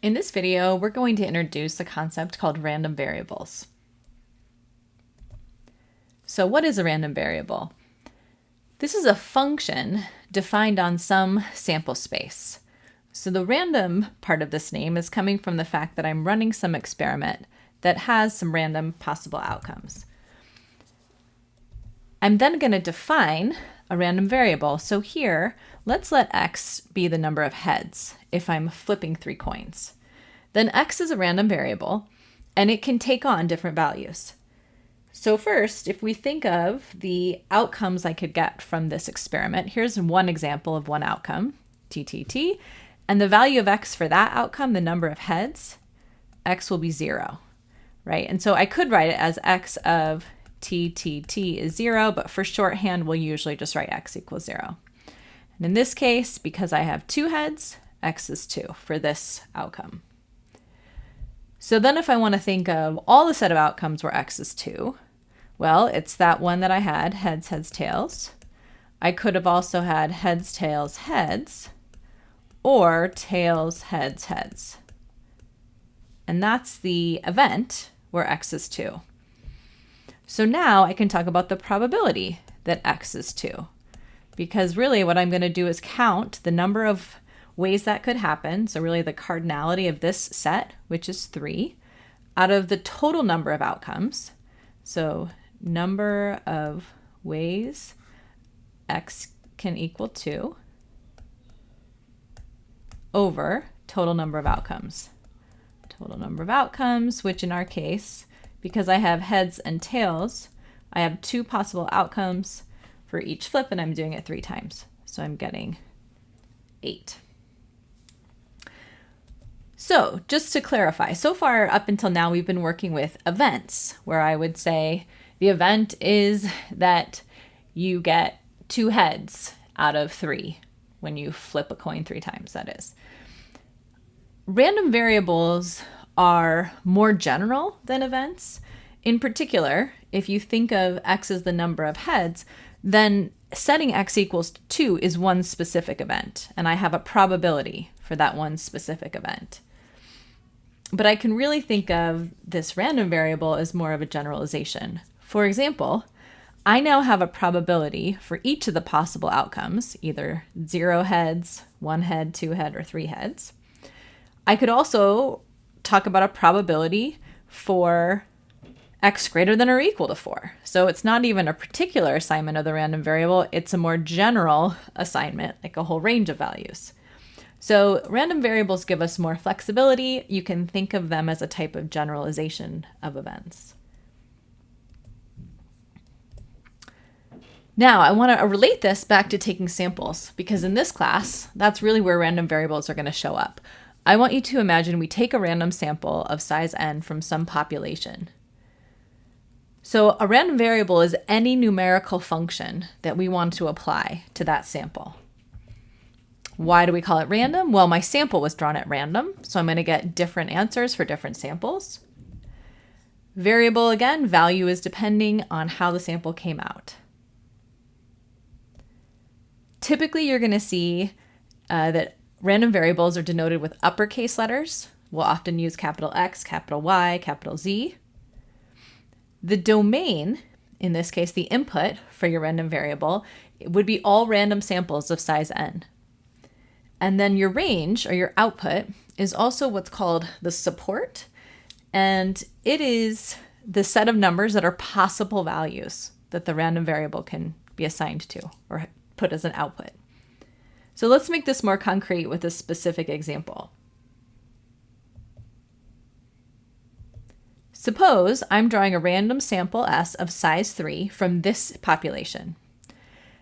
In this video, we're going to introduce a concept called random variables. So what is a random variable? This is a function defined on some sample space. So the random part of this name is coming from the fact that I'm running some experiment that has some random possible outcomes. I'm then going to define a random variable. So here, let's let x be the number of heads if I'm flipping 3 coins. Then x is a random variable, and it can take on different values. So first, if we think of the outcomes I could get from this experiment, here's one example of one outcome, TTT, and the value of x for that outcome, the number of heads, x will be 0, right? And so I could write it as x of TTT is 0, but for shorthand, we'll usually just write x equals 0. And in this case, because I have 2 heads, x is 2 for this outcome. So then if I want to think of all the set of outcomes where x is 2, well, it's that one that I had, heads, heads, tails. I could have also had heads, tails, heads, or tails, heads, heads. And that's the event where x is 2. So now I can talk about the probability that x is 2, because really what I'm going to do is count the number of ways that could happen, so really the cardinality of this set, which is 3, out of the total number of outcomes. So number of ways x can equal 2 over total number of outcomes. Total number of outcomes, which in our case, because I have heads and tails, I have 2 possible outcomes for each flip, and I'm doing it 3 times. So I'm getting 8. So just to clarify, so far up until now, we've been working with events, where I would say the event is that you get 2 heads out of 3 when you flip a coin 3 times, that is. Random variables are more general than events. In particular, if you think of x as the number of heads, then setting x equals 2 is one specific event, and I have a probability for that one specific event. But I can really think of this random variable as more of a generalization. For example, I now have a probability for each of the possible outcomes, either 0 heads, 1 head, 2 head, or 3 heads. I could also talk about a probability for x greater than or equal to 4. So it's not even a particular assignment of the random variable, it's a more general assignment, like a whole range of values. So random variables give us more flexibility. You can think of them as a type of generalization of events. Now, I want to relate this back to taking samples, because in this class, that's really where random variables are going to show up. I want you to imagine we take a random sample of size n from some population. So a random variable is any numerical function that we want to apply to that sample. Why do we call it random? Well, my sample was drawn at random, so I'm going to get different answers for different samples. Variable, again, value is depending on how the sample came out. Typically, you're going to see that random variables are denoted with uppercase letters. We'll often use capital X, capital Y, capital Z. The domain, in this case, the input for your random variable, would be all random samples of size n. And then your range, or your output, is also what's called the support. And it is the set of numbers that are possible values that the random variable can be assigned to or put as an output. So let's make this more concrete with a specific example. Suppose I'm drawing a random sample S of size 3 from this population.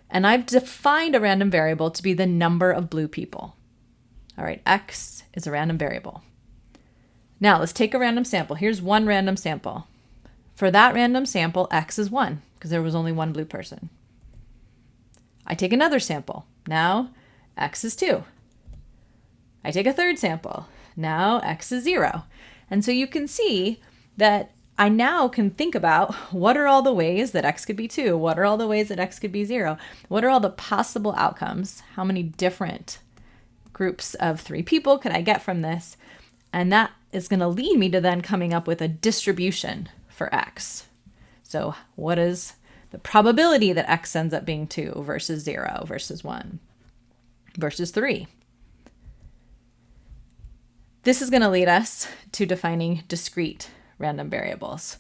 And I've defined a random variable to be the number of blue people. All right, X is a random variable. Now let's take a random sample. Here's one random sample. For that random sample, X is 1 because there was only one blue person. I take another sample. Now X is 2. I take a third sample. Now X is 0. And so you can see that I now can think about what are all the ways that X could be 2? What are all the ways that X could be 0? What are all the possible outcomes? How many different groups of 3 people could I get from this? And that is going to lead me to then coming up with a distribution for x. So what is the probability that x ends up being 2 versus 0 versus 1 versus 3? This is going to lead us to defining discrete random variables.